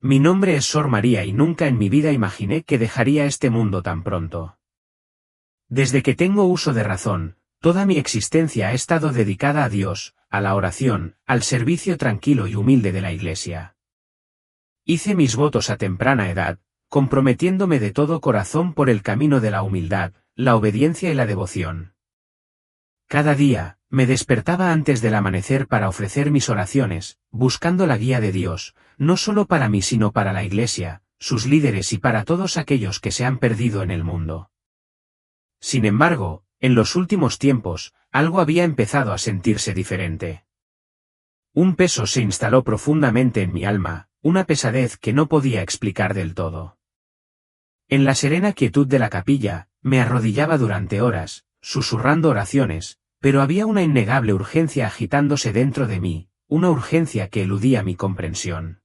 Mi nombre es Sor María y nunca en mi vida imaginé que dejaría este mundo tan pronto. Desde que tengo uso de razón, toda mi existencia ha estado dedicada a Dios, a la oración, al servicio tranquilo y humilde de la Iglesia. Hice mis votos a temprana edad, comprometiéndome de todo corazón por el camino de la humildad, la obediencia y la devoción. Cada día, me despertaba antes del amanecer para ofrecer mis oraciones, buscando la guía de Dios, no solo para mí sino para la Iglesia, sus líderes y para todos aquellos que se han perdido en el mundo. Sin embargo, en los últimos tiempos, algo había empezado a sentirse diferente. Un peso se instaló profundamente en mi alma, una pesadez que no podía explicar del todo. En la serena quietud de la capilla, me arrodillaba durante horas, susurrando oraciones, pero había una innegable urgencia agitándose dentro de mí, una urgencia que eludía mi comprensión.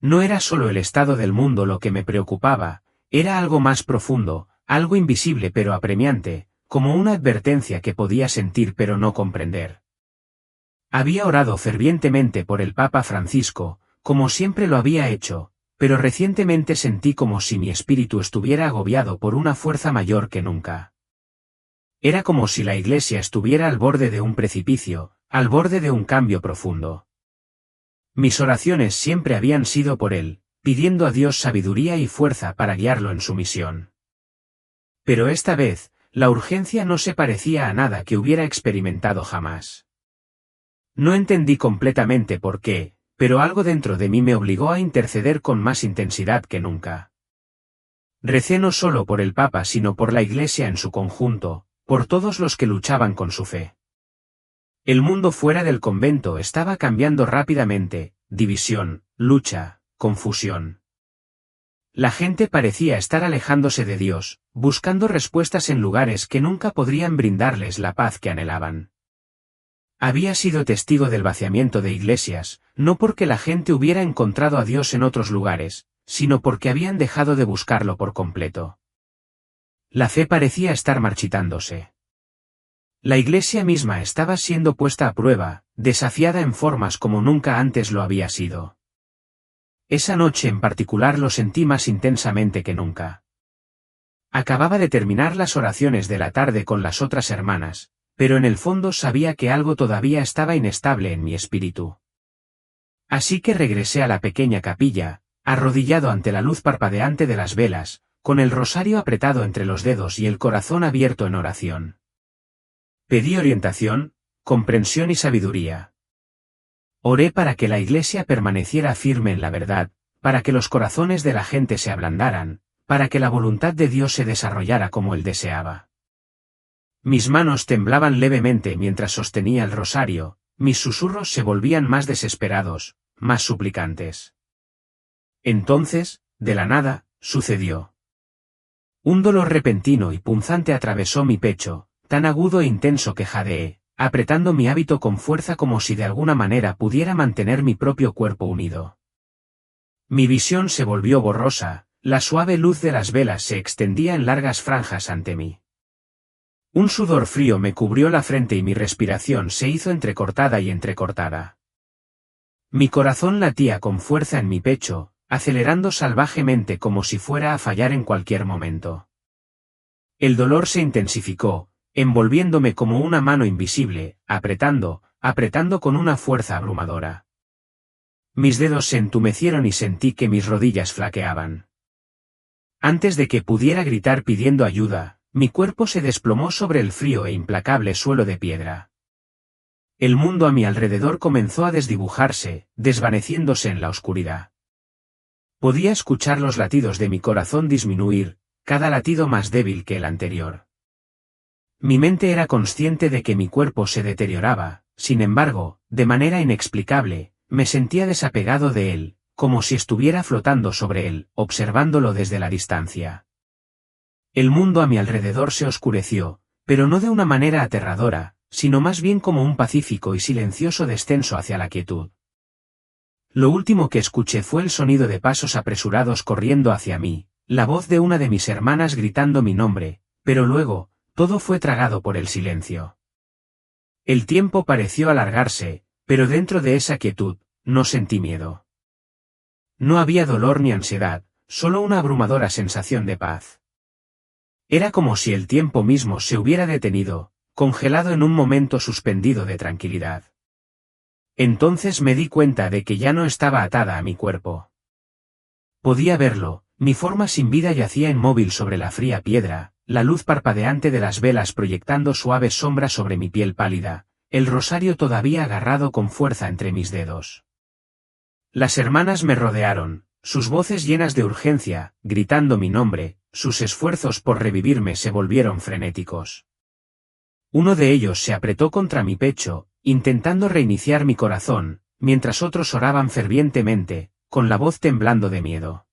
No era solo el estado del mundo lo que me preocupaba, era algo más profundo, algo invisible pero apremiante, como una advertencia que podía sentir pero no comprender. Había orado fervientemente por el Papa Francisco, como siempre lo había hecho, pero recientemente sentí como si mi espíritu estuviera agobiado por una fuerza mayor que nunca. Era como si la Iglesia estuviera al borde de un precipicio, al borde de un cambio profundo. Mis oraciones siempre habían sido por él, pidiendo a Dios sabiduría y fuerza para guiarlo en su misión. Pero esta vez, la urgencia no se parecía a nada que hubiera experimentado jamás. No entendí completamente por qué, pero algo dentro de mí me obligó a interceder con más intensidad que nunca. Recé no solo por el Papa sino por la Iglesia en su conjunto, por todos los que luchaban con su fe. El mundo fuera del convento estaba cambiando rápidamente, división, lucha, confusión. La gente parecía estar alejándose de Dios, buscando respuestas en lugares que nunca podrían brindarles la paz que anhelaban. Había sido testigo del vaciamiento de iglesias, no porque la gente hubiera encontrado a Dios en otros lugares, sino porque habían dejado de buscarlo por completo. La fe parecía estar marchitándose. La Iglesia misma estaba siendo puesta a prueba, desafiada en formas como nunca antes lo había sido. Esa noche en particular lo sentí más intensamente que nunca. Acababa de terminar las oraciones de la tarde con las otras hermanas, pero en el fondo sabía que algo todavía estaba inestable en mi espíritu. Así que regresé a la pequeña capilla, arrodillado ante la luz parpadeante de las velas, con el rosario apretado entre los dedos y el corazón abierto en oración. Pedí orientación, comprensión y sabiduría. Oré para que la Iglesia permaneciera firme en la verdad, para que los corazones de la gente se ablandaran, para que la voluntad de Dios se desarrollara como Él deseaba. Mis manos temblaban levemente mientras sostenía el rosario, mis susurros se volvían más desesperados, más suplicantes. Entonces, de la nada, sucedió. Un dolor repentino y punzante atravesó mi pecho, tan agudo e intenso que jadeé, apretando mi hábito con fuerza como si de alguna manera pudiera mantener mi propio cuerpo unido. Mi visión se volvió borrosa, la suave luz de las velas se extendía en largas franjas ante mí. Un sudor frío me cubrió la frente y mi respiración se hizo entrecortada y entrecortada. Mi corazón latía con fuerza en mi pecho, acelerando salvajemente como si fuera a fallar en cualquier momento. El dolor se intensificó, envolviéndome como una mano invisible, apretando con una fuerza abrumadora. Mis dedos se entumecieron y sentí que mis rodillas flaqueaban. Antes de que pudiera gritar pidiendo ayuda, mi cuerpo se desplomó sobre el frío e implacable suelo de piedra. El mundo a mi alrededor comenzó a desdibujarse, desvaneciéndose en la oscuridad. Podía escuchar los latidos de mi corazón disminuir, cada latido más débil que el anterior. Mi mente era consciente de que mi cuerpo se deterioraba, sin embargo, de manera inexplicable, me sentía desapegado de él, como si estuviera flotando sobre él, observándolo desde la distancia. El mundo a mi alrededor se oscureció, pero no de una manera aterradora, sino más bien como un pacífico y silencioso descenso hacia la quietud. Lo último que escuché fue el sonido de pasos apresurados corriendo hacia mí, la voz de una de mis hermanas gritando mi nombre, pero luego, todo fue tragado por el silencio. El tiempo pareció alargarse, pero dentro de esa quietud, no sentí miedo. No había dolor ni ansiedad, solo una abrumadora sensación de paz. Era como si el tiempo mismo se hubiera detenido, congelado en un momento suspendido de tranquilidad. Entonces me di cuenta de que ya no estaba atada a mi cuerpo. Podía verlo, mi forma sin vida yacía inmóvil sobre la fría piedra, la luz parpadeante de las velas proyectando suaves sombras sobre mi piel pálida, el rosario todavía agarrado con fuerza entre mis dedos. Las hermanas me rodearon, sus voces llenas de urgencia, gritando mi nombre, sus esfuerzos por revivirme se volvieron frenéticos. Uno de ellos se apretó contra mi pecho, intentando reiniciar mi corazón, mientras otros oraban fervientemente, con la voz temblando de miedo.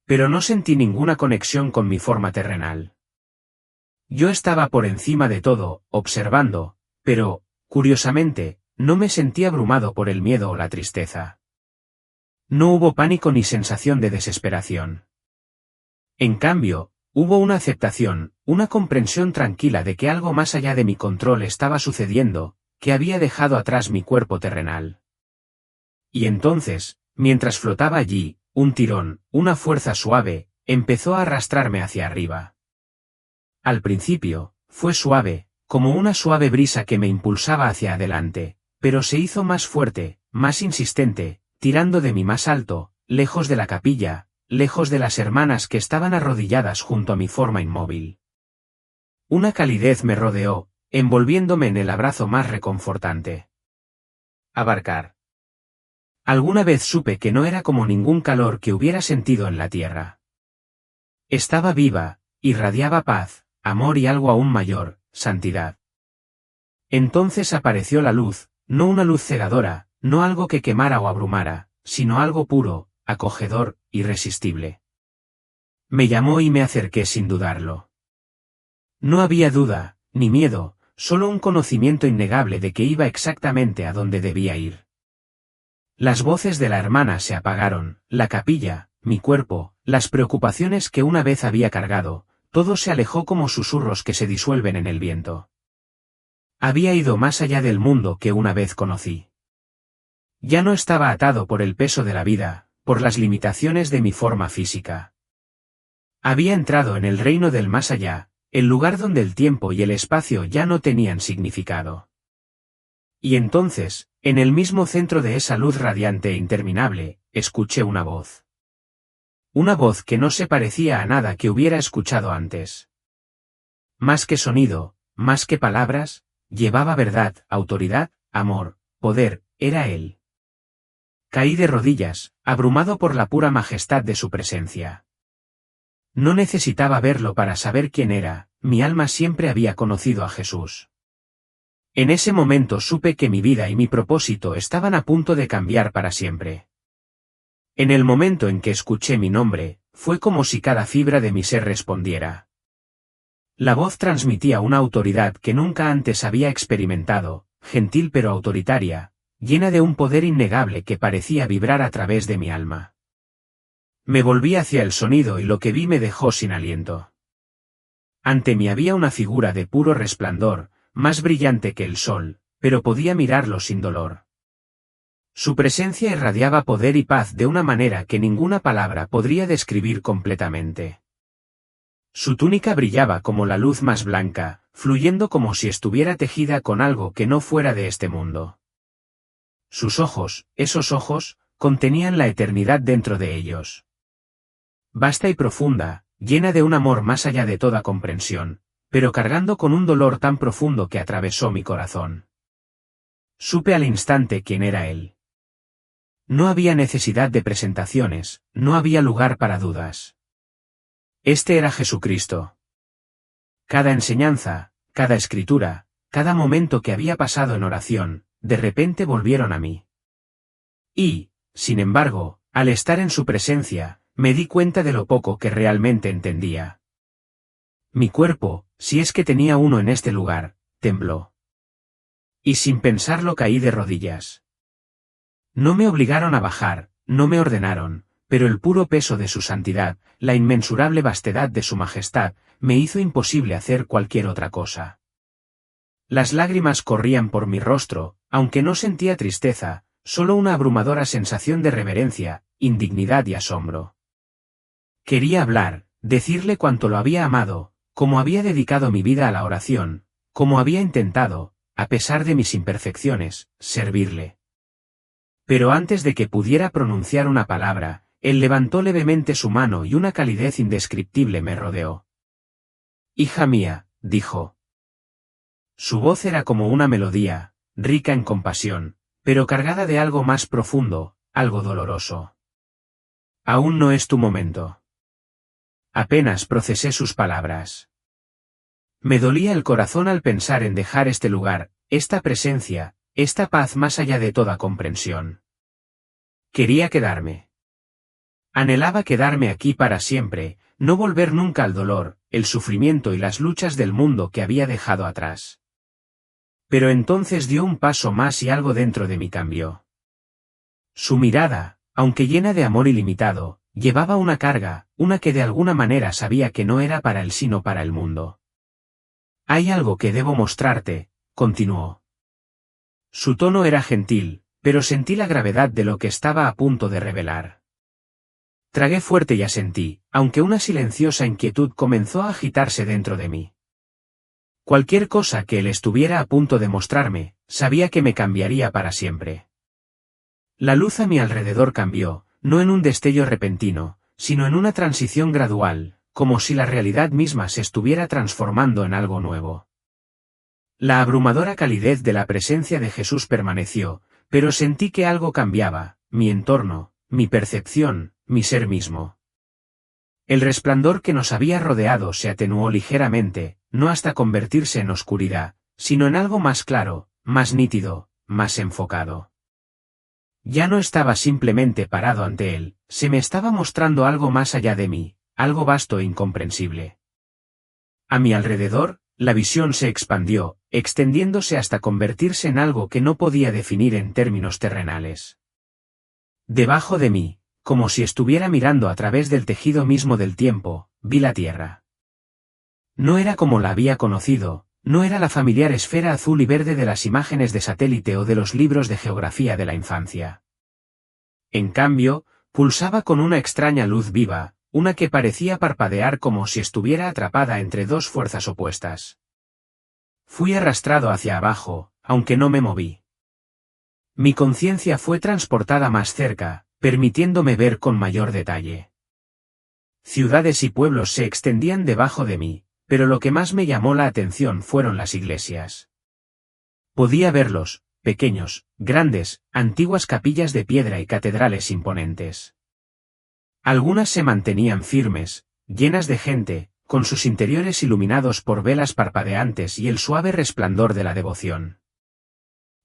Pero no sentí ninguna conexión con mi forma terrenal. Yo estaba por encima de todo, observando, pero, curiosamente, no me sentí abrumado por el miedo o la tristeza. No hubo pánico ni sensación de desesperación. En cambio, hubo una aceptación, una comprensión tranquila de que algo más allá de mi control estaba sucediendo, que había dejado atrás mi cuerpo terrenal. Y entonces, mientras flotaba allí, un tirón, una fuerza suave, empezó a arrastrarme hacia arriba. Al principio, fue suave, como una suave brisa que me impulsaba hacia adelante, pero se hizo más fuerte, más insistente, tirando de mí más alto, lejos de la capilla, lejos de las hermanas que estaban arrodilladas junto a mi forma inmóvil. Una calidez me rodeó, envolviéndome en el abrazo más reconfortante. Abarcar. Alguna vez supe que no era como ningún calor que hubiera sentido en la tierra. Estaba viva, irradiaba paz, amor y algo aún mayor, santidad. Entonces apareció la luz, no una luz cegadora, no algo que quemara o abrumara, sino algo puro, acogedor, irresistible. Me llamó y me acerqué sin dudarlo. No había duda, ni miedo, solo un conocimiento innegable de que iba exactamente a donde debía ir. Las voces de la hermana se apagaron, la capilla, mi cuerpo, las preocupaciones que una vez había cargado, todo se alejó como susurros que se disuelven en el viento. Había ido más allá del mundo que una vez conocí. Ya no estaba atado por el peso de la vida, por las limitaciones de mi forma física. Había entrado en el reino del más allá, el lugar donde el tiempo y el espacio ya no tenían significado. Y entonces, en el mismo centro de esa luz radiante e interminable, escuché una voz. Una voz que no se parecía a nada que hubiera escuchado antes. Más que sonido, más que palabras, llevaba verdad, autoridad, amor, poder, era él. Caí de rodillas, abrumado por la pura majestad de su presencia. No necesitaba verlo para saber quién era, mi alma siempre había conocido a Jesús. En ese momento supe que mi vida y mi propósito estaban a punto de cambiar para siempre. En el momento en que escuché mi nombre, fue como si cada fibra de mi ser respondiera. La voz transmitía una autoridad que nunca antes había experimentado, gentil pero autoritaria, llena de un poder innegable que parecía vibrar a través de mi alma. Me volví hacia el sonido y lo que vi me dejó sin aliento. Ante mí había una figura de puro resplandor, más brillante que el sol, pero podía mirarlo sin dolor. Su presencia irradiaba poder y paz de una manera que ninguna palabra podría describir completamente. Su túnica brillaba como la luz más blanca, fluyendo como si estuviera tejida con algo que no fuera de este mundo. Sus ojos, esos ojos, contenían la eternidad dentro de ellos. Vasta y profunda, llena de un amor más allá de toda comprensión, pero cargando con un dolor tan profundo que atravesó mi corazón. Supe al instante quién era él. No había necesidad de presentaciones, no había lugar para dudas. Este era Jesucristo. Cada enseñanza, cada escritura, cada momento que había pasado en oración, de repente volvieron a mí. Y, sin embargo, al estar en su presencia, me di cuenta de lo poco que realmente entendía. Mi cuerpo, si es que tenía uno en este lugar, tembló. Y sin pensarlo caí de rodillas. No me obligaron a bajar, no me ordenaron, pero el puro peso de su santidad, la inmensurable vastedad de su majestad, me hizo imposible hacer cualquier otra cosa. Las lágrimas corrían por mi rostro, aunque no sentía tristeza, solo una abrumadora sensación de reverencia, indignidad y asombro. Quería hablar, decirle cuánto lo había amado, cómo había dedicado mi vida a la oración, cómo había intentado, a pesar de mis imperfecciones, servirle. Pero antes de que pudiera pronunciar una palabra, él levantó levemente su mano y una calidez indescriptible me rodeó. «Hija mía», dijo. Su voz era como una melodía, rica en compasión, pero cargada de algo más profundo, algo doloroso. «Aún no es tu momento». Apenas procesé sus palabras. Me dolía el corazón al pensar en dejar este lugar, esta presencia, esta paz más allá de toda comprensión. Quería quedarme. Anhelaba quedarme aquí para siempre, no volver nunca al dolor, el sufrimiento y las luchas del mundo que había dejado atrás. Pero entonces dio un paso más y algo dentro de mí cambió. Su mirada, aunque llena de amor ilimitado, llevaba una carga, una que de alguna manera sabía que no era para él sino para el mundo. «Hay algo que debo mostrarte», continuó. Su tono era gentil, pero sentí la gravedad de lo que estaba a punto de revelar. Tragué fuerte y asentí, aunque una silenciosa inquietud comenzó a agitarse dentro de mí. Cualquier cosa que él estuviera a punto de mostrarme, sabía que me cambiaría para siempre. La luz a mi alrededor cambió, no en un destello repentino, sino en una transición gradual, como si la realidad misma se estuviera transformando en algo nuevo. La abrumadora calidez de la presencia de Jesús permaneció, pero sentí que algo cambiaba, mi entorno, mi percepción, mi ser mismo. El resplandor que nos había rodeado se atenuó ligeramente, no hasta convertirse en oscuridad, sino en algo más claro, más nítido, más enfocado. Ya no estaba simplemente parado ante él, se me estaba mostrando algo más allá de mí, algo vasto e incomprensible. A mi alrededor, la visión se expandió, extendiéndose hasta convertirse en algo que no podía definir en términos terrenales. Debajo de mí, como si estuviera mirando a través del tejido mismo del tiempo, vi la Tierra. No era como la había conocido, no era la familiar esfera azul y verde de las imágenes de satélite o de los libros de geografía de la infancia. En cambio, pulsaba con una extraña luz viva, una que parecía parpadear como si estuviera atrapada entre dos fuerzas opuestas. Fui arrastrado hacia abajo, aunque no me moví. Mi conciencia fue transportada más cerca, permitiéndome ver con mayor detalle. Ciudades y pueblos se extendían debajo de mí, pero lo que más me llamó la atención fueron las iglesias. Podía verlos, pequeños, grandes, antiguas capillas de piedra y catedrales imponentes. Algunas se mantenían firmes, llenas de gente, con sus interiores iluminados por velas parpadeantes y el suave resplandor de la devoción.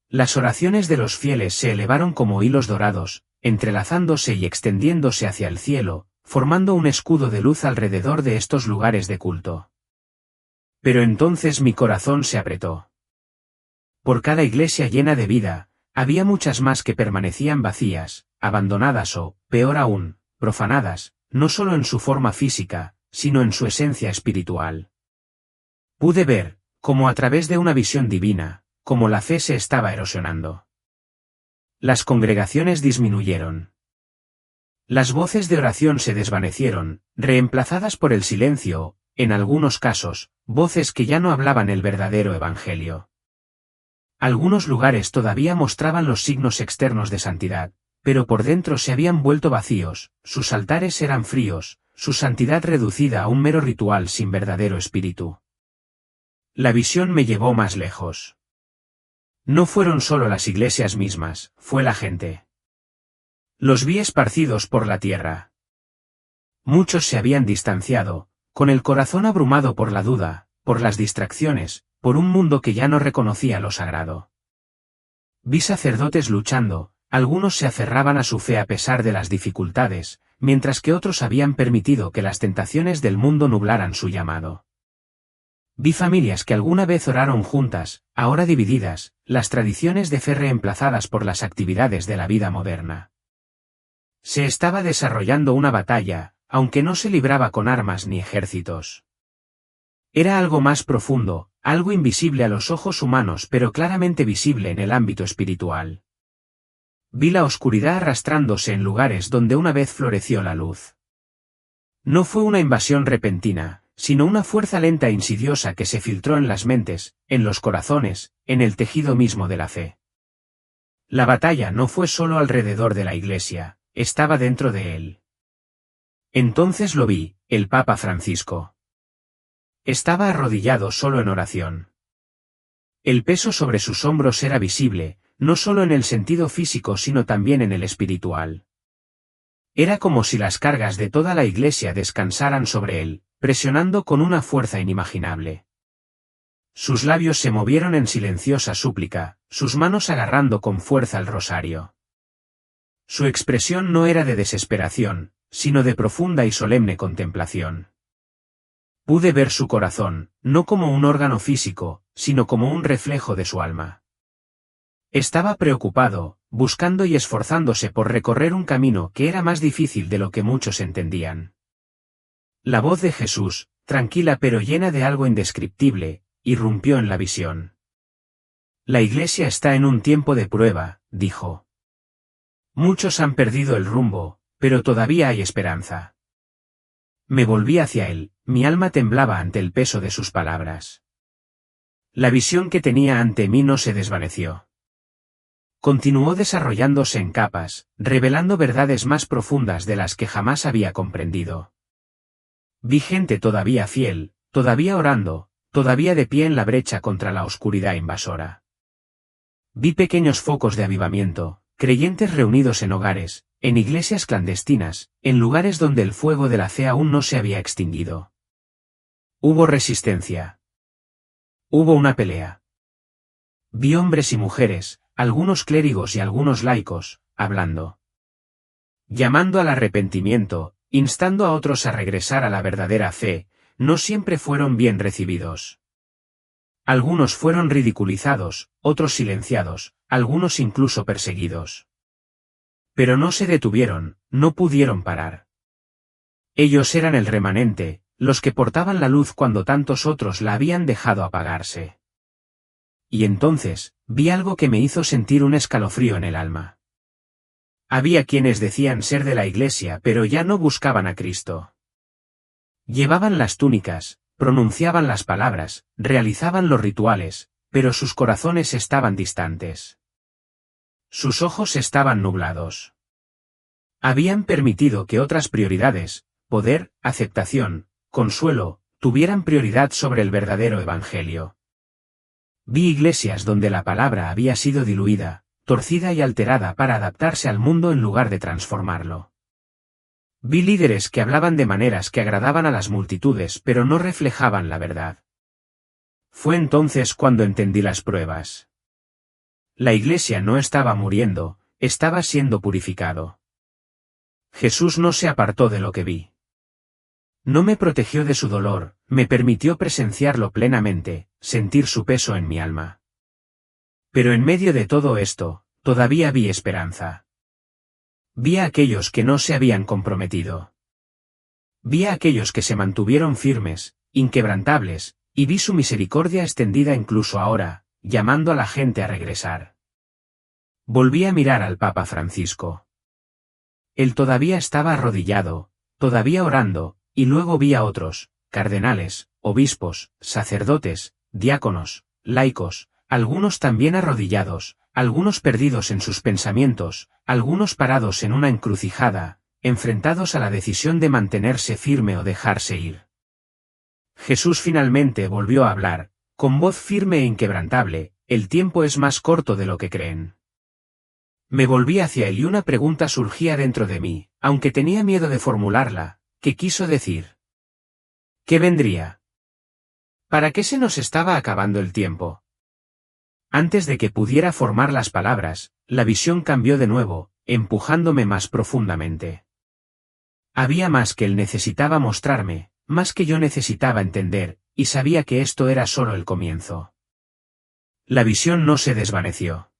Las oraciones de los fieles se elevaron como hilos dorados, entrelazándose y extendiéndose hacia el cielo, formando un escudo de luz alrededor de estos lugares de culto. Pero entonces mi corazón se apretó. Por cada iglesia llena de vida, había muchas más que permanecían vacías, abandonadas o, peor aún, profanadas, no solo en su forma física, sino en su esencia espiritual. Pude ver, como a través de una visión divina, cómo la fe se estaba erosionando. Las congregaciones disminuyeron. Las voces de oración se desvanecieron, reemplazadas por el silencio, en algunos casos, voces que ya no hablaban el verdadero evangelio. Algunos lugares todavía mostraban los signos externos de santidad, pero por dentro se habían vuelto vacíos, sus altares eran fríos, su santidad reducida a un mero ritual sin verdadero espíritu. La visión me llevó más lejos. No fueron solo las iglesias mismas, fue la gente. Los vi esparcidos por la tierra. Muchos se habían distanciado, con el corazón abrumado por la duda, por las distracciones, por un mundo que ya no reconocía lo sagrado. Vi sacerdotes luchando, algunos se aferraban a su fe a pesar de las dificultades, mientras que otros habían permitido que las tentaciones del mundo nublaran su llamado. Vi familias que alguna vez oraron juntas, ahora divididas, las tradiciones de fe reemplazadas por las actividades de la vida moderna. Se estaba desarrollando una batalla, aunque no se libraba con armas ni ejércitos. Era algo más profundo, algo invisible a los ojos humanos pero claramente visible en el ámbito espiritual. Vi la oscuridad arrastrándose en lugares donde una vez floreció la luz. No fue una invasión repentina, sino una fuerza lenta e insidiosa que se filtró en las mentes, en los corazones, en el tejido mismo de la fe. La batalla no fue solo alrededor de la iglesia, estaba dentro de él. Entonces lo vi, el Papa Francisco. Estaba arrodillado solo en oración. El peso sobre sus hombros era visible, no solo en el sentido físico sino también en el espiritual. Era como si las cargas de toda la iglesia descansaran sobre él, presionando con una fuerza inimaginable. Sus labios se movieron en silenciosa súplica, sus manos agarrando con fuerza el rosario. Su expresión no era de desesperación, sino de profunda y solemne contemplación. Pude ver su corazón, no como un órgano físico, sino como un reflejo de su alma. Estaba preocupado, buscando y esforzándose por recorrer un camino que era más difícil de lo que muchos entendían. La voz de Jesús, tranquila pero llena de algo indescriptible, irrumpió en la visión. La iglesia está en un tiempo de prueba, dijo. Muchos han perdido el rumbo, pero todavía hay esperanza. Me volví hacia él, mi alma temblaba ante el peso de sus palabras. La visión que tenía ante mí no se desvaneció. Continuó desarrollándose en capas, revelando verdades más profundas de las que jamás había comprendido. Vi gente todavía fiel, todavía orando, todavía de pie en la brecha contra la oscuridad invasora. Vi pequeños focos de avivamiento, creyentes reunidos en hogares, en iglesias clandestinas, en lugares donde el fuego de la fe aún no se había extinguido. Hubo resistencia. Hubo una pelea. Vi hombres y mujeres, algunos clérigos y algunos laicos, hablando. Llamando al arrepentimiento, instando a otros a regresar a la verdadera fe, no siempre fueron bien recibidos. Algunos fueron ridiculizados, otros silenciados, algunos incluso perseguidos. Pero no se detuvieron, no pudieron parar. Ellos eran el remanente, los que portaban la luz cuando tantos otros la habían dejado apagarse. Y entonces, vi algo que me hizo sentir un escalofrío en el alma. Había quienes decían ser de la iglesia pero ya no buscaban a Cristo. Llevaban las túnicas, pronunciaban las palabras, realizaban los rituales, pero sus corazones estaban distantes. Sus ojos estaban nublados. Habían permitido que otras prioridades, poder, aceptación, consuelo, tuvieran prioridad sobre el verdadero evangelio. Vi iglesias donde la palabra había sido diluida, torcida y alterada para adaptarse al mundo en lugar de transformarlo. Vi líderes que hablaban de maneras que agradaban a las multitudes pero no reflejaban la verdad. Fue entonces cuando entendí las pruebas. La iglesia no estaba muriendo, estaba siendo purificado. Jesús no se apartó de lo que vi. No me protegió de su dolor, me permitió presenciarlo plenamente, sentir su peso en mi alma. Pero en medio de todo esto, todavía vi esperanza. Vi a aquellos que no se habían comprometido. Vi a aquellos que se mantuvieron firmes, inquebrantables, y vi su misericordia extendida incluso ahora, llamando a la gente a regresar. Volví a mirar al Papa Francisco. Él todavía estaba arrodillado, todavía orando, y luego vi a otros, cardenales, obispos, sacerdotes, diáconos, laicos, algunos también arrodillados, algunos perdidos en sus pensamientos, algunos parados en una encrucijada, enfrentados a la decisión de mantenerse firme o dejarse ir. Jesús finalmente volvió a hablar, con voz firme e inquebrantable: el tiempo es más corto de lo que creen. Me volví hacia él y una pregunta surgía dentro de mí, aunque tenía miedo de formularla. ¿Qué quiso decir? ¿Qué vendría? ¿Para qué se nos estaba acabando el tiempo? Antes de que pudiera formar las palabras, la visión cambió de nuevo, empujándome más profundamente. Había más que él necesitaba mostrarme, más que yo necesitaba entender, y sabía que esto era solo el comienzo. La visión no se desvaneció.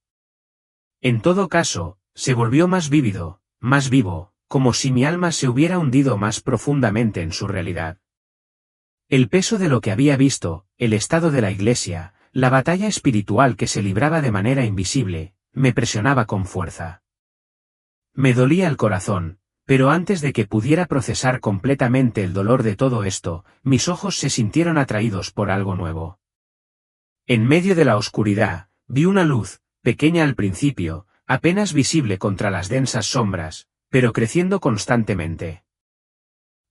En todo caso, se volvió más vívido, más vivo, como si mi alma se hubiera hundido más profundamente en su realidad. El peso de lo que había visto, el estado de la iglesia, la batalla espiritual que se libraba de manera invisible, me presionaba con fuerza. Me dolía el corazón, pero antes de que pudiera procesar completamente el dolor de todo esto, mis ojos se sintieron atraídos por algo nuevo. En medio de la oscuridad, vi una luz, pequeña al principio, apenas visible contra las densas sombras, pero creciendo constantemente.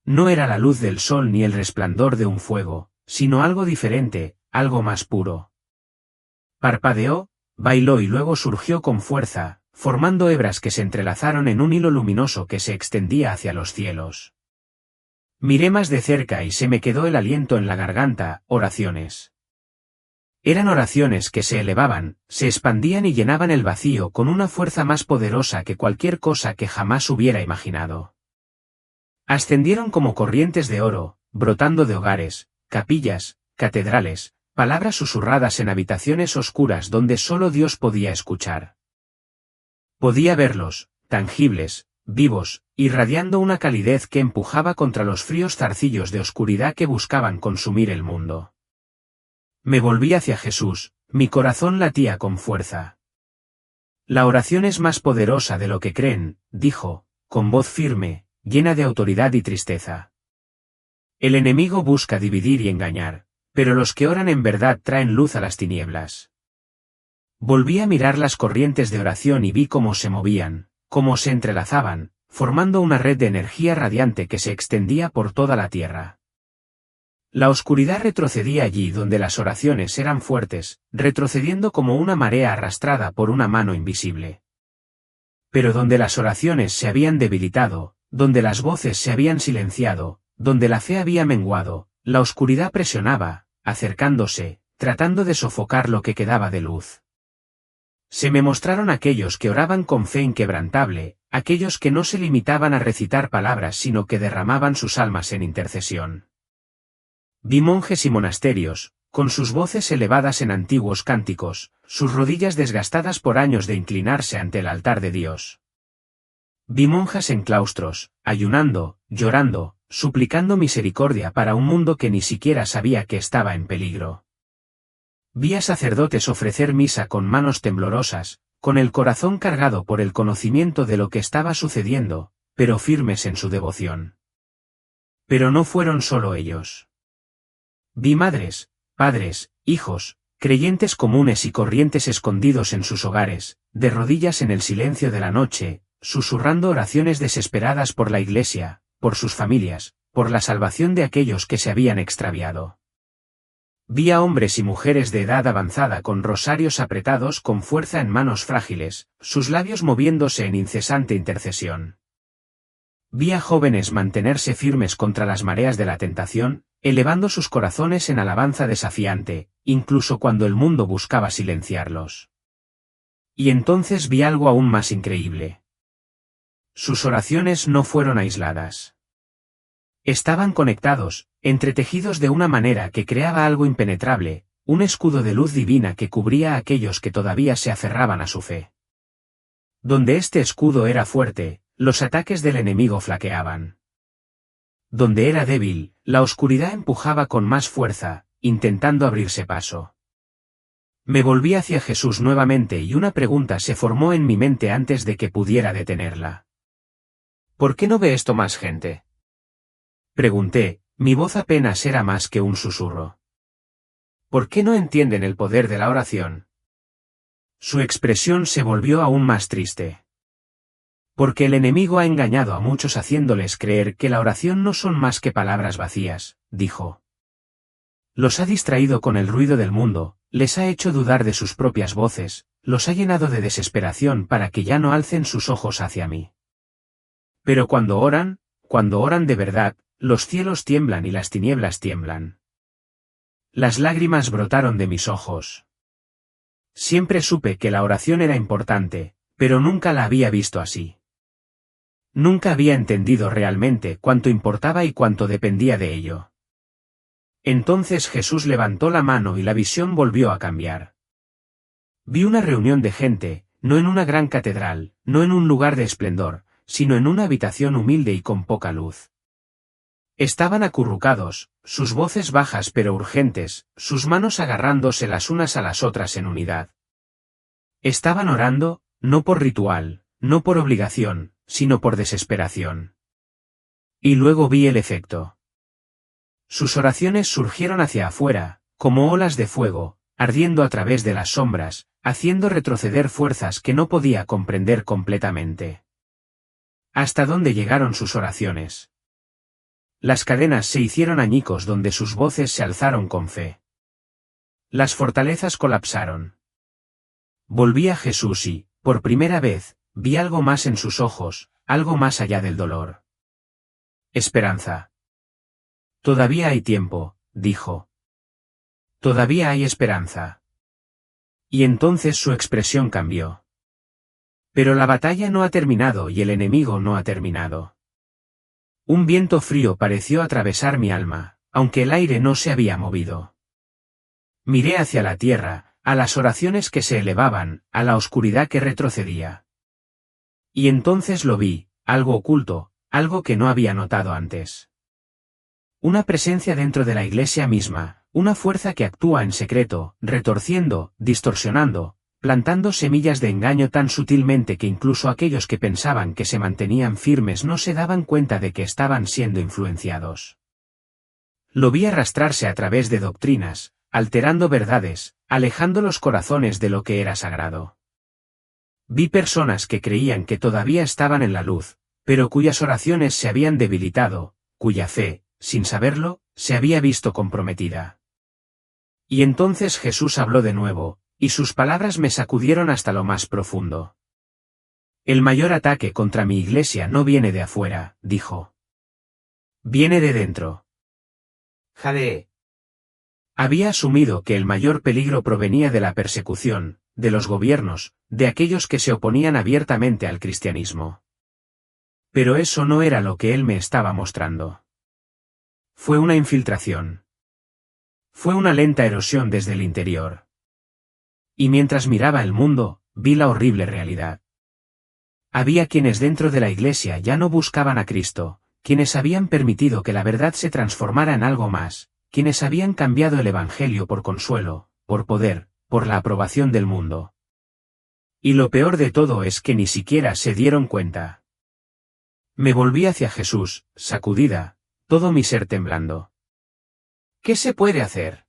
No era la luz del sol ni el resplandor de un fuego, sino algo diferente, algo más puro. Parpadeó, bailó y luego surgió con fuerza, formando hebras que se entrelazaron en un hilo luminoso que se extendía hacia los cielos. Miré más de cerca y se me quedó el aliento en la garganta, oraciones. Eran oraciones que se elevaban, se expandían y llenaban el vacío con una fuerza más poderosa que cualquier cosa que jamás hubiera imaginado. Ascendieron como corrientes de oro, brotando de hogares, capillas, catedrales, palabras susurradas en habitaciones oscuras donde solo Dios podía escuchar. Podía verlos, tangibles, vivos, irradiando una calidez que empujaba contra los fríos zarcillos de oscuridad que buscaban consumir el mundo. Me volví hacia Jesús, mi corazón latía con fuerza. La oración es más poderosa de lo que creen, dijo, con voz firme, llena de autoridad y tristeza. El enemigo busca dividir y engañar, pero los que oran en verdad traen luz a las tinieblas. Volví a mirar las corrientes de oración y vi cómo se movían, cómo se entrelazaban, formando una red de energía radiante que se extendía por toda la tierra. La oscuridad retrocedía allí donde las oraciones eran fuertes, retrocediendo como una marea arrastrada por una mano invisible. Pero donde las oraciones se habían debilitado, donde las voces se habían silenciado, donde la fe había menguado, la oscuridad presionaba, acercándose, tratando de sofocar lo que quedaba de luz. Se me mostraron aquellos que oraban con fe inquebrantable, aquellos que no se limitaban a recitar palabras sino que derramaban sus almas en intercesión. Vi monjes y monasterios, con sus voces elevadas en antiguos cánticos, sus rodillas desgastadas por años de inclinarse ante el altar de Dios. Vi monjas en claustros, ayunando, llorando, suplicando misericordia para un mundo que ni siquiera sabía que estaba en peligro. Vi a sacerdotes ofrecer misa con manos temblorosas, con el corazón cargado por el conocimiento de lo que estaba sucediendo, pero firmes en su devoción. Pero no fueron solo ellos. Vi madres, padres, hijos, creyentes comunes y corrientes escondidos en sus hogares, de rodillas en el silencio de la noche, susurrando oraciones desesperadas por la Iglesia, por sus familias, por la salvación de aquellos que se habían extraviado. Vi a hombres y mujeres de edad avanzada con rosarios apretados con fuerza en manos frágiles, sus labios moviéndose en incesante intercesión. Vi a jóvenes mantenerse firmes contra las mareas de la tentación, elevando sus corazones en alabanza desafiante, incluso cuando el mundo buscaba silenciarlos. Y entonces vi algo aún más increíble. Sus oraciones no fueron aisladas. Estaban conectados, entretejidos de una manera que creaba algo impenetrable, un escudo de luz divina que cubría a aquellos que todavía se aferraban a su fe. Donde este escudo era fuerte, los ataques del enemigo flaqueaban. Donde era débil, la oscuridad empujaba con más fuerza, intentando abrirse paso. Me volví hacia Jesús nuevamente y una pregunta se formó en mi mente antes de que pudiera detenerla. ¿Por qué no ve esto más gente? Pregunté, mi voz apenas era más que un susurro. ¿Por qué no entienden el poder de la oración? Su expresión se volvió aún más triste. Porque el enemigo ha engañado a muchos haciéndoles creer que la oración no son más que palabras vacías, dijo. Los ha distraído con el ruido del mundo, les ha hecho dudar de sus propias voces, los ha llenado de desesperación para que ya no alcen sus ojos hacia mí. Pero cuando oran de verdad, los cielos tiemblan y las tinieblas tiemblan. Las lágrimas brotaron de mis ojos. Siempre supe que la oración era importante, pero nunca la había visto así. Nunca había entendido realmente cuánto importaba y cuánto dependía de ello. Entonces Jesús levantó la mano y la visión volvió a cambiar. Vi una reunión de gente, no en una gran catedral, no en un lugar de esplendor, sino en una habitación humilde y con poca luz. Estaban acurrucados, sus voces bajas pero urgentes, sus manos agarrándose las unas a las otras en unidad. Estaban orando, no por ritual, no por obligación, sino por desesperación. Y luego vi el efecto. Sus oraciones surgieron hacia afuera, como olas de fuego, ardiendo a través de las sombras, haciendo retroceder fuerzas que no podía comprender completamente. ¿Hasta dónde llegaron sus oraciones? Las cadenas se hicieron añicos donde sus voces se alzaron con fe. Las fortalezas colapsaron. Volví a Jesús y, por primera vez, vi algo más en sus ojos, algo más allá del dolor. Esperanza. Todavía hay tiempo, dijo. Todavía hay esperanza. Y entonces su expresión cambió. Pero la batalla no ha terminado y el enemigo no ha terminado. Un viento frío pareció atravesar mi alma, aunque el aire no se había movido. Miré hacia la tierra, a las oraciones que se elevaban, a la oscuridad que retrocedía. Y entonces lo vi, algo oculto, algo que no había notado antes. Una presencia dentro de la iglesia misma, una fuerza que actúa en secreto, retorciendo, distorsionando, plantando semillas de engaño tan sutilmente que incluso aquellos que pensaban que se mantenían firmes no se daban cuenta de que estaban siendo influenciados. Lo vi arrastrarse a través de doctrinas, alterando verdades, alejando los corazones de lo que era sagrado. Vi personas que creían que todavía estaban en la luz, pero cuyas oraciones se habían debilitado, cuya fe, sin saberlo, se había visto comprometida. Y entonces Jesús habló de nuevo, y sus palabras me sacudieron hasta lo más profundo. El mayor ataque contra mi iglesia no viene de afuera, dijo. Viene de dentro. Jade. Había asumido que el mayor peligro provenía de la persecución, de los gobiernos, de aquellos que se oponían abiertamente al cristianismo. Pero eso no era lo que él me estaba mostrando. Fue una infiltración. Fue una lenta erosión desde el interior. Y mientras miraba el mundo, vi la horrible realidad. Había quienes dentro de la iglesia ya no buscaban a Cristo, quienes habían permitido que la verdad se transformara en algo más, quienes habían cambiado el evangelio por consuelo, por poder, por la aprobación del mundo. Y lo peor de todo es que ni siquiera se dieron cuenta. Me volví hacia Jesús, sacudida, todo mi ser temblando. ¿Qué se puede hacer?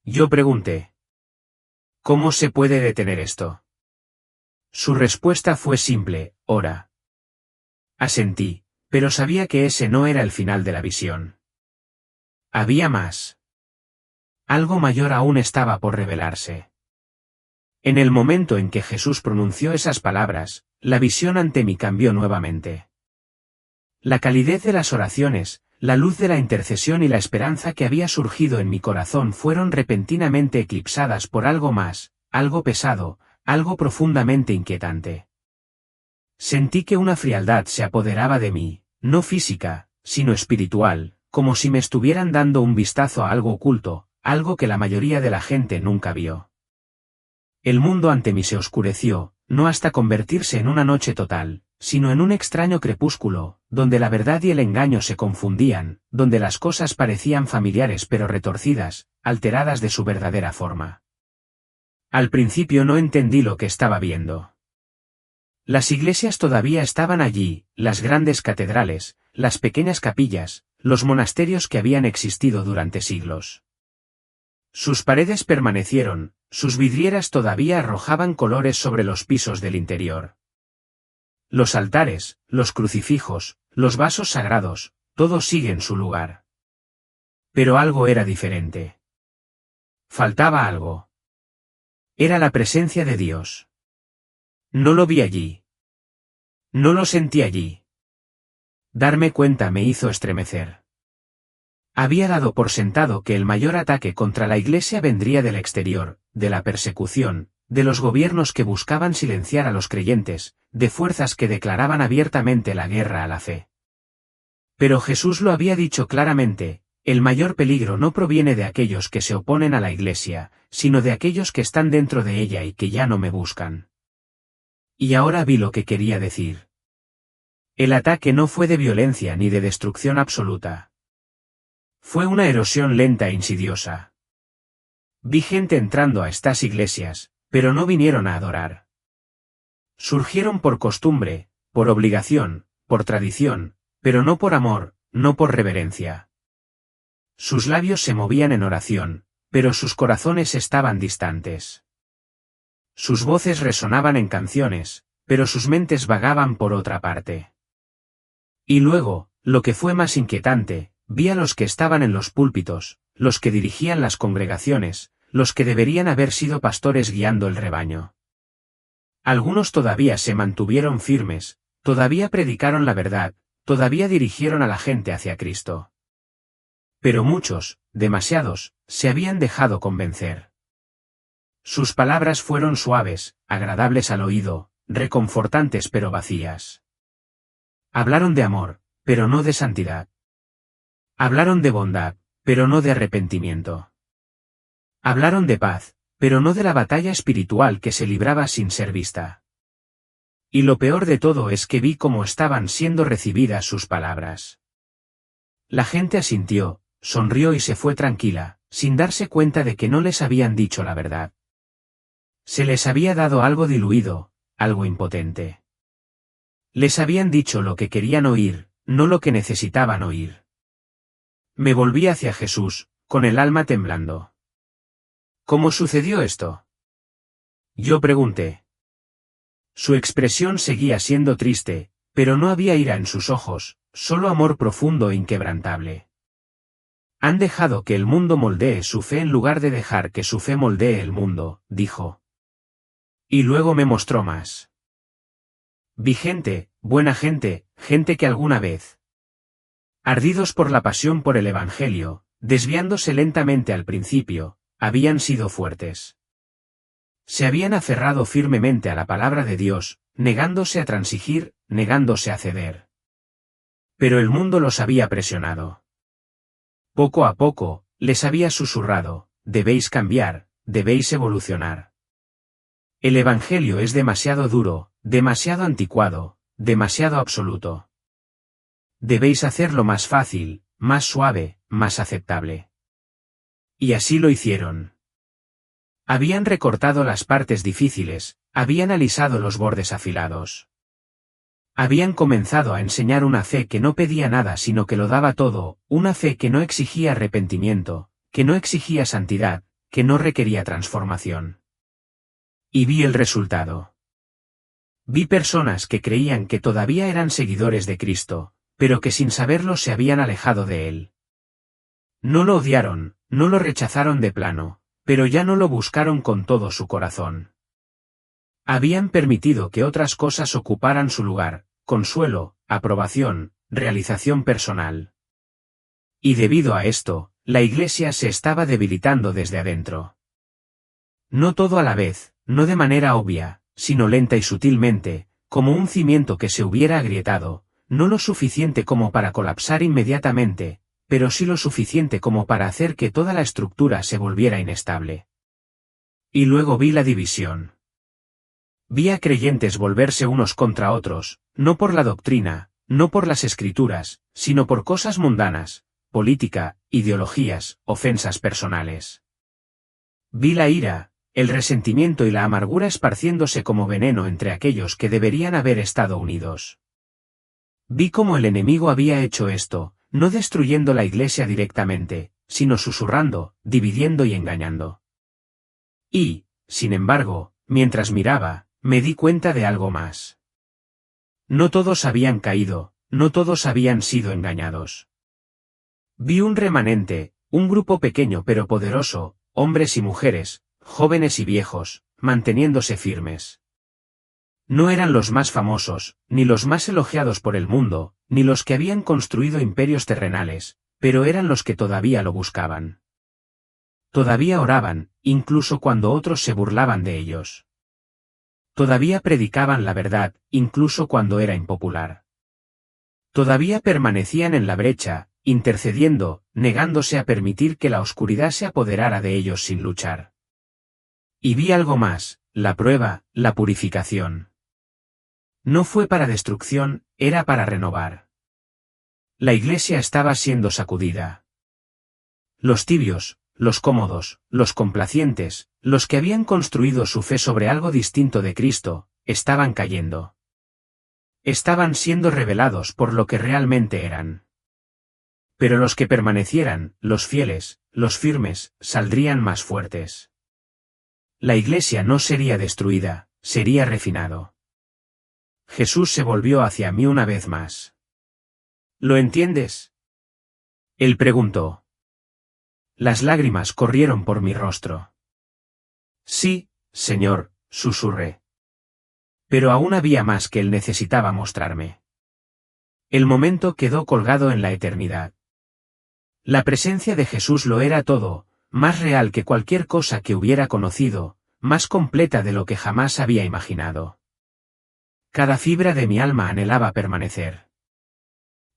Yo pregunté. ¿Cómo se puede detener esto? Su respuesta fue simple: ora. Asentí, pero sabía que ese no era el final de la visión. Había más. Algo mayor aún estaba por revelarse. En el momento en que Jesús pronunció esas palabras, la visión ante mí cambió nuevamente. La calidez de las oraciones, la luz de la intercesión y la esperanza que había surgido en mi corazón fueron repentinamente eclipsadas por algo más, algo pesado, algo profundamente inquietante. Sentí que una frialdad se apoderaba de mí, no física, sino espiritual, como si me estuvieran dando un vistazo a algo oculto, algo que la mayoría de la gente nunca vio. El mundo ante mí se oscureció, no hasta convertirse en una noche total, sino en un extraño crepúsculo, donde la verdad y el engaño se confundían, donde las cosas parecían familiares pero retorcidas, alteradas de su verdadera forma. Al principio no entendí lo que estaba viendo. Las iglesias todavía estaban allí, las grandes catedrales, las pequeñas capillas, los monasterios que habían existido durante siglos. Sus paredes permanecieron, sus vidrieras todavía arrojaban colores sobre los pisos del interior. Los altares, los crucifijos, los vasos sagrados, todo sigue en su lugar. Pero algo era diferente. Faltaba algo. Era la presencia de Dios. No lo vi allí. No lo sentí allí. Darme cuenta me hizo estremecer. Había dado por sentado que el mayor ataque contra la iglesia vendría del exterior, de la persecución, de los gobiernos que buscaban silenciar a los creyentes, de fuerzas que declaraban abiertamente la guerra a la fe. Pero Jesús lo había dicho claramente: el mayor peligro no proviene de aquellos que se oponen a la iglesia, sino de aquellos que están dentro de ella y que ya no me buscan. Y ahora vi lo que quería decir. El ataque no fue de violencia ni de destrucción absoluta. Fue una erosión lenta e insidiosa. Vi gente entrando a estas iglesias, pero no vinieron a adorar. Surgieron por costumbre, por obligación, por tradición, pero no por amor, no por reverencia. Sus labios se movían en oración, pero sus corazones estaban distantes. Sus voces resonaban en canciones, pero sus mentes vagaban por otra parte. Y luego, lo que fue más inquietante, vi a los que estaban en los púlpitos, los que dirigían las congregaciones, los que deberían haber sido pastores guiando el rebaño. Algunos todavía se mantuvieron firmes, todavía predicaron la verdad, todavía dirigieron a la gente hacia Cristo. Pero muchos, demasiados, se habían dejado convencer. Sus palabras fueron suaves, agradables al oído, reconfortantes pero vacías. Hablaron de amor, pero no de santidad. Hablaron de bondad, pero no de arrepentimiento. Hablaron de paz, pero no de la batalla espiritual que se libraba sin ser vista. Y lo peor de todo es que vi cómo estaban siendo recibidas sus palabras. La gente asintió, sonrió y se fue tranquila, sin darse cuenta de que no les habían dicho la verdad. Se les había dado algo diluido, algo impotente. Les habían dicho lo que querían oír, no lo que necesitaban oír. Me volví hacia Jesús, con el alma temblando. ¿Cómo sucedió esto? Yo pregunté. Su expresión seguía siendo triste, pero no había ira en sus ojos, solo amor profundo e inquebrantable. Han dejado que el mundo moldee su fe en lugar de dejar que su fe moldee el mundo, dijo. Y luego me mostró más. Vi gente, buena gente, gente que alguna vez, ardidos por la pasión por el Evangelio, desviándose lentamente al principio, habían sido fuertes. Se habían aferrado firmemente a la palabra de Dios, negándose a transigir, negándose a ceder. Pero el mundo los había presionado. Poco a poco, les había susurrado, debéis cambiar, debéis evolucionar. El Evangelio es demasiado duro, demasiado anticuado, demasiado absoluto. Debéis hacerlo más fácil, más suave, más aceptable. Y así lo hicieron. Habían recortado las partes difíciles, habían alisado los bordes afilados. Habían comenzado a enseñar una fe que no pedía nada sino que lo daba todo, una fe que no exigía arrepentimiento, que no exigía santidad, que no requería transformación. Y vi el resultado. Vi personas que creían que todavía eran seguidores de Cristo, pero que sin saberlo se habían alejado de él. No lo odiaron, no lo rechazaron de plano, pero ya no lo buscaron con todo su corazón. Habían permitido que otras cosas ocuparan su lugar, consuelo, aprobación, realización personal. Y debido a esto, la Iglesia se estaba debilitando desde adentro. No todo a la vez, no de manera obvia, sino lenta y sutilmente, como un cimiento que se hubiera agrietado, no lo suficiente como para colapsar inmediatamente, pero sí lo suficiente como para hacer que toda la estructura se volviera inestable. Y luego vi la división. Vi a creyentes volverse unos contra otros, no por la doctrina, no por las escrituras, sino por cosas mundanas, política, ideologías, ofensas personales. Vi la ira, el resentimiento y la amargura esparciéndose como veneno entre aquellos que deberían haber estado unidos. Vi cómo el enemigo había hecho esto, no destruyendo la Iglesia directamente, sino susurrando, dividiendo y engañando. Y, sin embargo, mientras miraba, me di cuenta de algo más. No todos habían caído, no todos habían sido engañados. Vi un remanente, un grupo pequeño pero poderoso, hombres y mujeres, jóvenes y viejos, manteniéndose firmes. No eran los más famosos, ni los más elogiados por el mundo, ni los que habían construido imperios terrenales, pero eran los que todavía lo buscaban. Todavía oraban, incluso cuando otros se burlaban de ellos. Todavía predicaban la verdad, incluso cuando era impopular. Todavía permanecían en la brecha, intercediendo, negándose a permitir que la oscuridad se apoderara de ellos sin luchar. Y vi algo más, la prueba, la purificación. No fue para destrucción, era para renovar. La Iglesia estaba siendo sacudida. Los tibios, los cómodos, los complacientes, los que habían construido su fe sobre algo distinto de Cristo, estaban cayendo. Estaban siendo revelados por lo que realmente eran. Pero los que permanecieran, los fieles, los firmes, saldrían más fuertes. La iglesia no sería destruida, sería refinado. Jesús se volvió hacia mí una vez más. ¿Lo entiendes? Él preguntó. Las lágrimas corrieron por mi rostro. Sí, Señor, susurré. Pero aún había más que él necesitaba mostrarme. El momento quedó colgado en la eternidad. La presencia de Jesús lo era todo, más real que cualquier cosa que hubiera conocido, más completa de lo que jamás había imaginado. Cada fibra de mi alma anhelaba permanecer.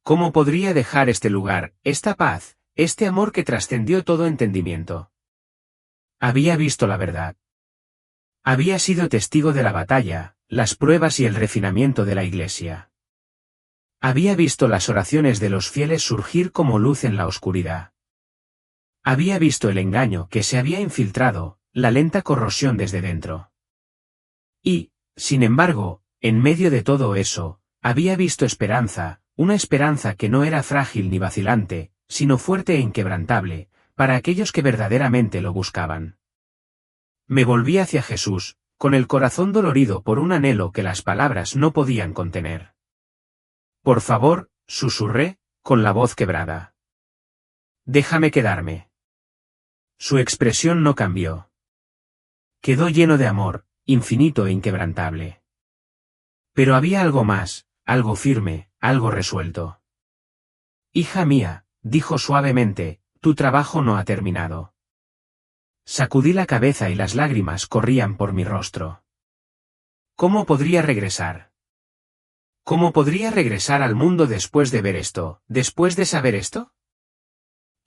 ¿Cómo podría dejar este lugar, esta paz, este amor que trascendió todo entendimiento? Había visto la verdad. Había sido testigo de la batalla, las pruebas y el refinamiento de la iglesia. Había visto las oraciones de los fieles surgir como luz en la oscuridad. Había visto el engaño que se había infiltrado, la lenta corrosión desde dentro. Y, sin embargo, en medio de todo eso, había visto esperanza, una esperanza que no era frágil ni vacilante, sino fuerte e inquebrantable, para aquellos que verdaderamente lo buscaban. Me volví hacia Jesús, con el corazón dolorido por un anhelo que las palabras no podían contener. Por favor, susurré, con la voz quebrada. Déjame quedarme. Su expresión no cambió. Quedó lleno de amor, infinito e inquebrantable. Pero había algo más, algo firme, algo resuelto. Hija mía, dijo suavemente, tu trabajo no ha terminado. Sacudí la cabeza y las lágrimas corrían por mi rostro. ¿Cómo podría regresar? ¿Cómo podría regresar al mundo después de ver esto, después de saber esto?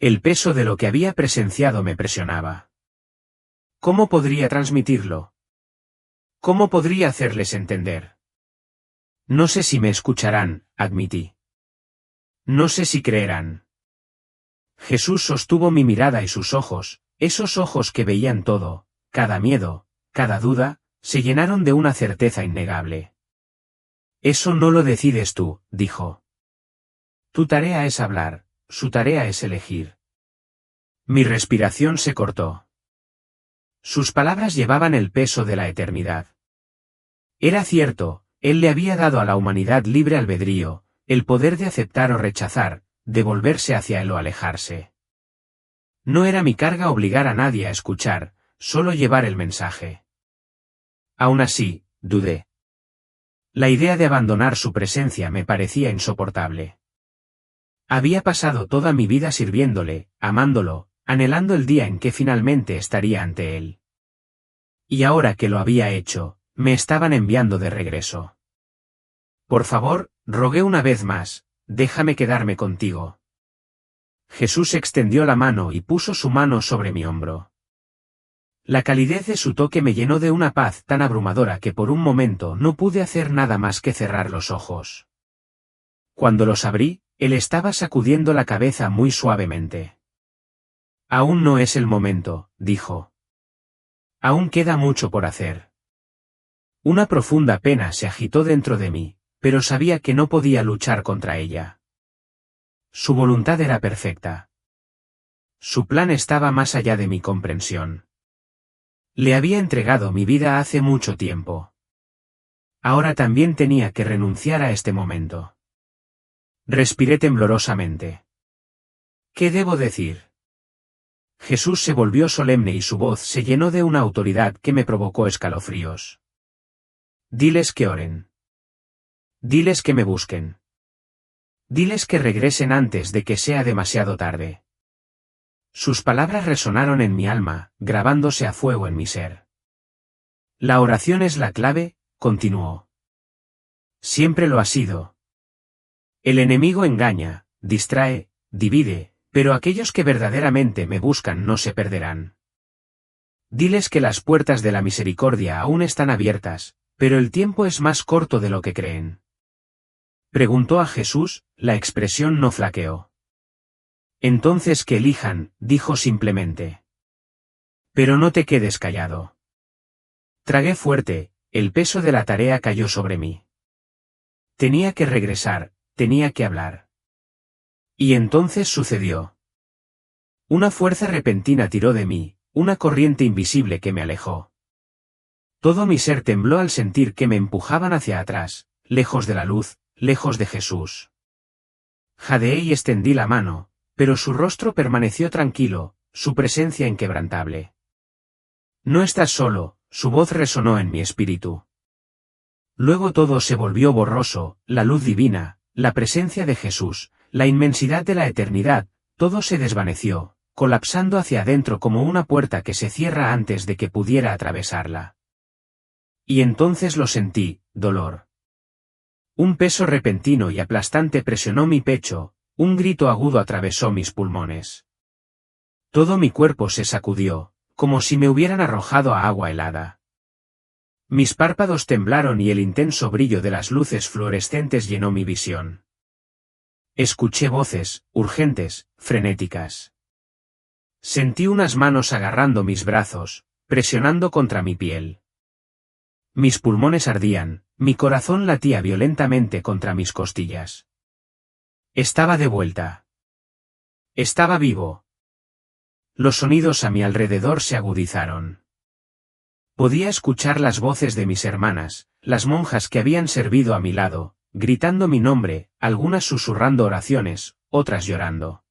El peso de lo que había presenciado me presionaba. ¿Cómo podría transmitirlo? ¿Cómo podría hacerles entender? No sé si me escucharán, admití. No sé si creerán. Jesús sostuvo mi mirada y sus ojos, esos ojos que veían todo, cada miedo, cada duda, se llenaron de una certeza innegable. Eso no lo decides tú, dijo. Tu tarea es hablar, su tarea es elegir. Mi respiración se cortó. Sus palabras llevaban el peso de la eternidad. Era cierto, él le había dado a la humanidad libre albedrío, el poder de aceptar o rechazar, de volverse hacia él o alejarse. No era mi carga obligar a nadie a escuchar, solo llevar el mensaje. Aún así, dudé. La idea de abandonar su presencia me parecía insoportable. Había pasado toda mi vida sirviéndole, amándolo, anhelando el día en que finalmente estaría ante él. Y ahora que lo había hecho, me estaban enviando de regreso. Por favor, rogué una vez más, déjame quedarme contigo. Jesús extendió la mano y puso su mano sobre mi hombro. La calidez de su toque me llenó de una paz tan abrumadora que por un momento no pude hacer nada más que cerrar los ojos. Cuando los abrí, él estaba sacudiendo la cabeza muy suavemente. Aún no es el momento, dijo. Aún queda mucho por hacer. Una profunda pena se agitó dentro de mí, pero sabía que no podía luchar contra ella. Su voluntad era perfecta. Su plan estaba más allá de mi comprensión. Le había entregado mi vida hace mucho tiempo. Ahora también tenía que renunciar a este momento. Respiré temblorosamente. ¿Qué debo decir? Jesús se volvió solemne y su voz se llenó de una autoridad que me provocó escalofríos. Diles que oren. Diles que me busquen. Diles que regresen antes de que sea demasiado tarde. Sus palabras resonaron en mi alma, grabándose a fuego en mi ser. La oración es la clave, continuó. Siempre lo ha sido. El enemigo engaña, distrae, divide, pero aquellos que verdaderamente me buscan no se perderán. Diles que las puertas de la misericordia aún están abiertas, pero el tiempo es más corto de lo que creen. Preguntó a Jesús, la expresión no flaqueó. Entonces que elijan, dijo simplemente. Pero no te quedes callado. Tragué fuerte, el peso de la tarea cayó sobre mí. Tenía que regresar, tenía que hablar. Y entonces sucedió. Una fuerza repentina tiró de mí, una corriente invisible que me alejó. Todo mi ser tembló al sentir que me empujaban hacia atrás, lejos de la luz, lejos de Jesús. Jadeé y extendí la mano, pero su rostro permaneció tranquilo, su presencia inquebrantable. No estás solo, su voz resonó en mi espíritu. Luego todo se volvió borroso, la luz divina, la presencia de Jesús, la inmensidad de la eternidad, todo se desvaneció, colapsando hacia adentro como una puerta que se cierra antes de que pudiera atravesarla. Y entonces lo sentí, dolor. Un peso repentino y aplastante presionó mi pecho, un grito agudo atravesó mis pulmones. Todo mi cuerpo se sacudió, como si me hubieran arrojado a agua helada. Mis párpados temblaron y el intenso brillo de las luces fluorescentes llenó mi visión. Escuché voces, urgentes, frenéticas. Sentí unas manos agarrando mis brazos, presionando contra mi piel. Mis pulmones ardían, mi corazón latía violentamente contra mis costillas. Estaba de vuelta. Estaba vivo. Los sonidos a mi alrededor se agudizaron. Podía escuchar las voces de mis hermanas, las monjas que habían servido a mi lado, gritando mi nombre, algunas susurrando oraciones, otras llorando.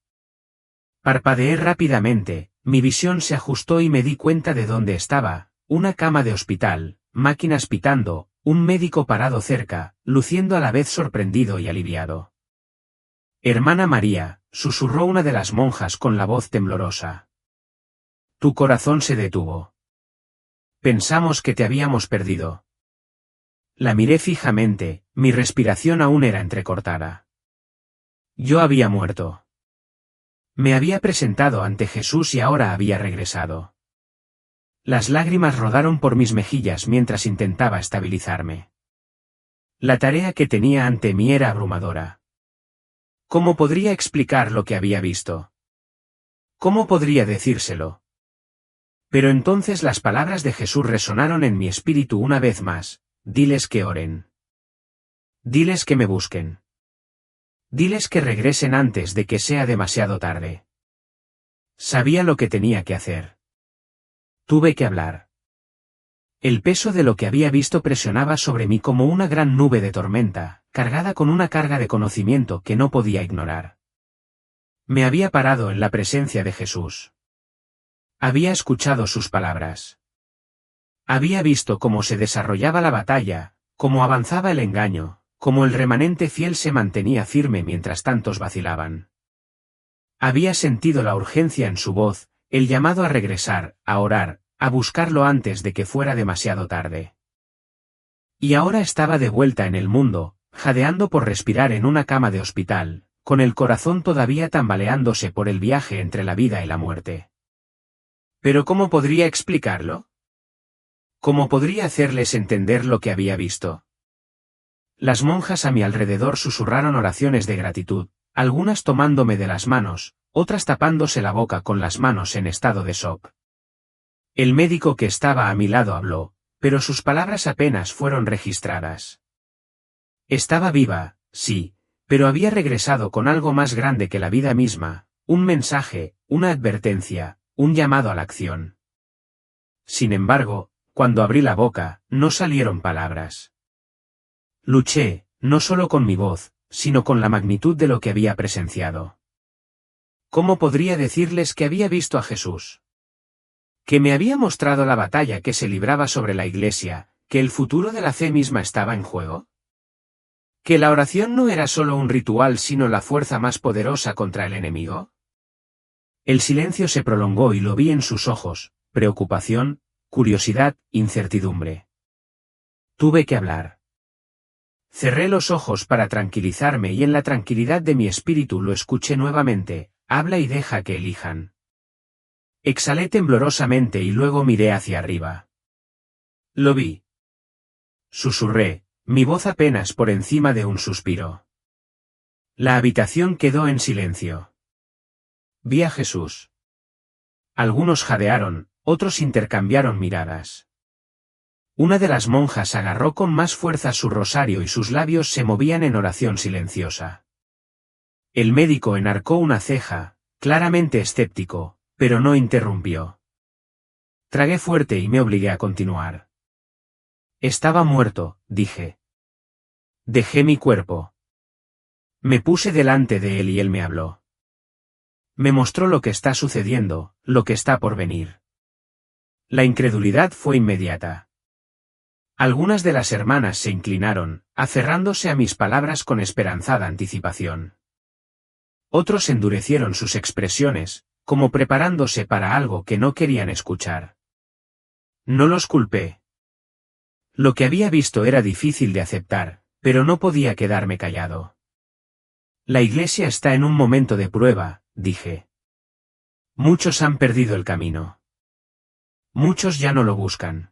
Parpadeé rápidamente, mi visión se ajustó y me di cuenta de dónde estaba, una cama de hospital, máquinas pitando, un médico parado cerca, luciendo a la vez sorprendido y aliviado. Hermana María, susurró una de las monjas con la voz temblorosa. Tu corazón se detuvo. Pensamos que te habíamos perdido. La miré fijamente, mi respiración aún era entrecortada. Yo había muerto. Me había presentado ante Jesús y ahora había regresado. Las lágrimas rodaron por mis mejillas mientras intentaba estabilizarme. La tarea que tenía ante mí era abrumadora. ¿Cómo podría explicar lo que había visto? ¿Cómo podría decírselo? Pero entonces las palabras de Jesús resonaron en mi espíritu una vez más, diles que oren. Diles que me busquen. Diles que regresen antes de que sea demasiado tarde. Sabía lo que tenía que hacer. Tuve que hablar. El peso de lo que había visto presionaba sobre mí como una gran nube de tormenta, cargada con una carga de conocimiento que no podía ignorar. Me había parado en la presencia de Jesús. Había escuchado sus palabras. Había visto cómo se desarrollaba la batalla, cómo avanzaba el engaño, cómo el remanente fiel se mantenía firme mientras tantos vacilaban. Había sentido la urgencia en su voz, el llamado a regresar, a orar, a buscarlo antes de que fuera demasiado tarde. Y ahora estaba de vuelta en el mundo, jadeando por respirar en una cama de hospital, con el corazón todavía tambaleándose por el viaje entre la vida y la muerte. ¿Pero cómo podría explicarlo? ¿Cómo podría hacerles entender lo que había visto? Las monjas a mi alrededor susurraron oraciones de gratitud, algunas tomándome de las manos, otras tapándose la boca con las manos en estado de shock. El médico que estaba a mi lado habló, pero sus palabras apenas fueron registradas. Estaba viva, sí, pero había regresado con algo más grande que la vida misma, un mensaje, una advertencia, un llamado a la acción. Sin embargo, cuando abrí la boca, no salieron palabras. Luché, no solo con mi voz, sino con la magnitud de lo que había presenciado. ¿Cómo podría decirles que había visto a Jesús? Que me había mostrado la batalla que se libraba sobre la Iglesia, que el futuro de la fe misma estaba en juego. Que la oración no era solo un ritual sino la fuerza más poderosa contra el enemigo. El silencio se prolongó y lo vi en sus ojos, preocupación, curiosidad, incertidumbre. Tuve que hablar. Cerré los ojos para tranquilizarme y en la tranquilidad de mi espíritu lo escuché nuevamente, habla y deja que elijan. Exhalé temblorosamente y luego miré hacia arriba. Lo vi. Susurré, mi voz apenas por encima de un suspiro. La habitación quedó en silencio. Vi a Jesús. Algunos jadearon, otros intercambiaron miradas. Una de las monjas agarró con más fuerza su rosario y sus labios se movían en oración silenciosa. El médico enarcó una ceja, claramente escéptico, pero no interrumpió. Tragué fuerte y me obligué a continuar. Estaba muerto, dije. Dejé mi cuerpo. Me puse delante de él y él me habló. Me mostró lo que está sucediendo, lo que está por venir. La incredulidad fue inmediata. Algunas de las hermanas se inclinaron, aferrándose a mis palabras con esperanzada anticipación. Otros endurecieron sus expresiones, como preparándose para algo que no querían escuchar. No los culpé. Lo que había visto era difícil de aceptar, pero no podía quedarme callado. La Iglesia está en un momento de prueba, dije. Muchos han perdido el camino. Muchos ya no lo buscan.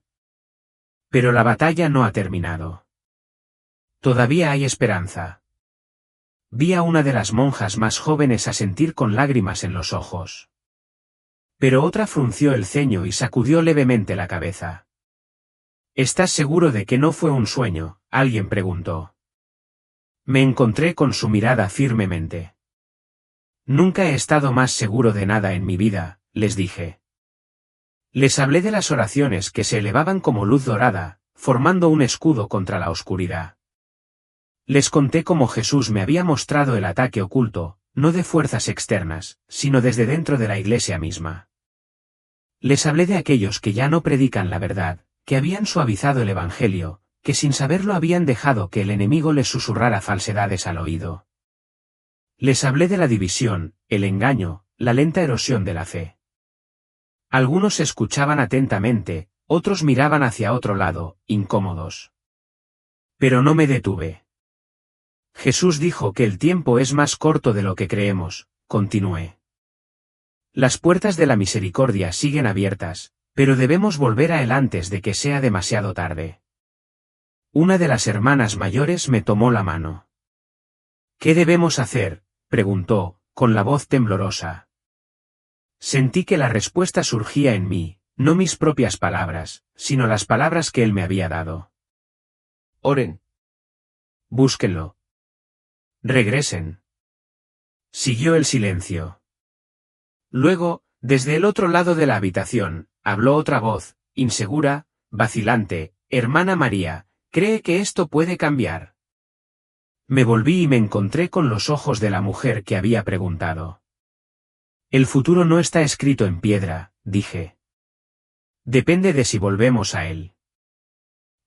Pero la batalla no ha terminado. Todavía hay esperanza. Vi a una de las monjas más jóvenes asentir con lágrimas en los ojos. Pero otra frunció el ceño y sacudió levemente la cabeza. ¿Estás seguro de que no fue un sueño?, alguien preguntó. Me encontré con su mirada firmemente. Nunca he estado más seguro de nada en mi vida, les dije. Les hablé de las oraciones que se elevaban como luz dorada, formando un escudo contra la oscuridad. Les conté cómo Jesús me había mostrado el ataque oculto, no de fuerzas externas, sino desde dentro de la Iglesia misma. Les hablé de aquellos que ya no predican la verdad, que habían suavizado el Evangelio, que sin saberlo habían dejado que el enemigo les susurrara falsedades al oído. Les hablé de la división, el engaño, la lenta erosión de la fe. Algunos escuchaban atentamente, otros miraban hacia otro lado, incómodos. Pero no me detuve. Jesús dijo que el tiempo es más corto de lo que creemos, continué. Las puertas de la misericordia siguen abiertas, pero debemos volver a él antes de que sea demasiado tarde. Una de las hermanas mayores me tomó la mano. ¿Qué debemos hacer?, preguntó, con la voz temblorosa. Sentí que la respuesta surgía en mí, no mis propias palabras, sino las palabras que él me había dado. Oren. Búsquenlo. Regresen. Siguió el silencio. Luego, desde el otro lado de la habitación, habló otra voz, insegura, vacilante. Hermana María, ¿cree que esto puede cambiar? Me volví y me encontré con los ojos de la mujer que había preguntado. El futuro no está escrito en piedra, dije. Depende de si volvemos a él.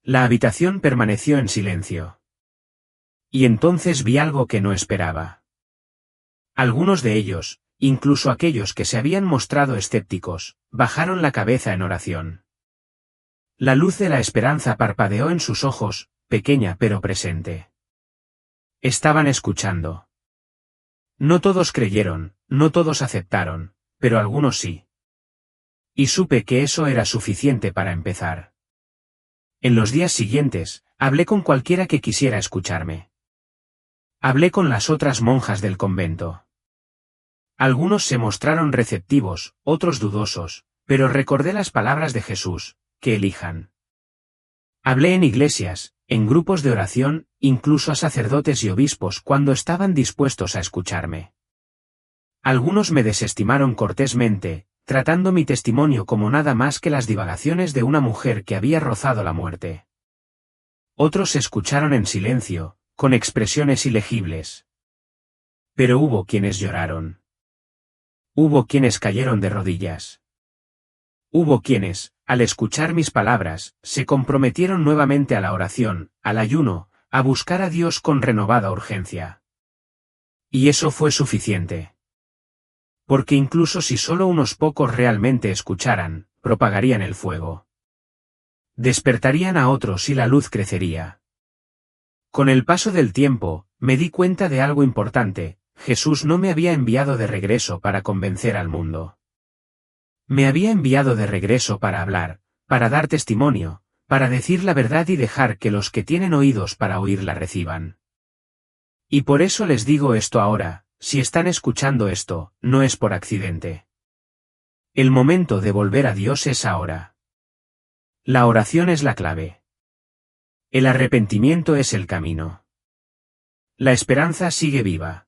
La habitación permaneció en silencio. Y entonces vi algo que no esperaba. Algunos de ellos, incluso aquellos que se habían mostrado escépticos, bajaron la cabeza en oración. La luz de la esperanza parpadeó en sus ojos, pequeña pero presente. Estaban escuchando. No todos creyeron, no todos aceptaron, pero algunos sí. Y supe que eso era suficiente para empezar. En los días siguientes, hablé con cualquiera que quisiera escucharme. Hablé con las otras monjas del convento. Algunos se mostraron receptivos, otros dudosos, pero recordé las palabras de Jesús, que elijan. Hablé en iglesias, en grupos de oración, incluso a sacerdotes y obispos cuando estaban dispuestos a escucharme. Algunos me desestimaron cortésmente, tratando mi testimonio como nada más que las divagaciones de una mujer que había rozado la muerte. Otros escucharon en silencio, con expresiones ilegibles. Pero hubo quienes lloraron. Hubo quienes cayeron de rodillas. Hubo quienes, al escuchar mis palabras, se comprometieron nuevamente a la oración, al ayuno, a buscar a Dios con renovada urgencia. Y eso fue suficiente. Porque incluso si solo unos pocos realmente escucharan, propagarían el fuego. Despertarían a otros y la luz crecería. Con el paso del tiempo, me di cuenta de algo importante: Jesús no me había enviado de regreso para convencer al mundo. Me había enviado de regreso para hablar, para dar testimonio, para decir la verdad y dejar que los que tienen oídos para oír la reciban. Y por eso les digo esto ahora, si están escuchando esto, no es por accidente. El momento de volver a Dios es ahora. La oración es la clave. El arrepentimiento es el camino. La esperanza sigue viva.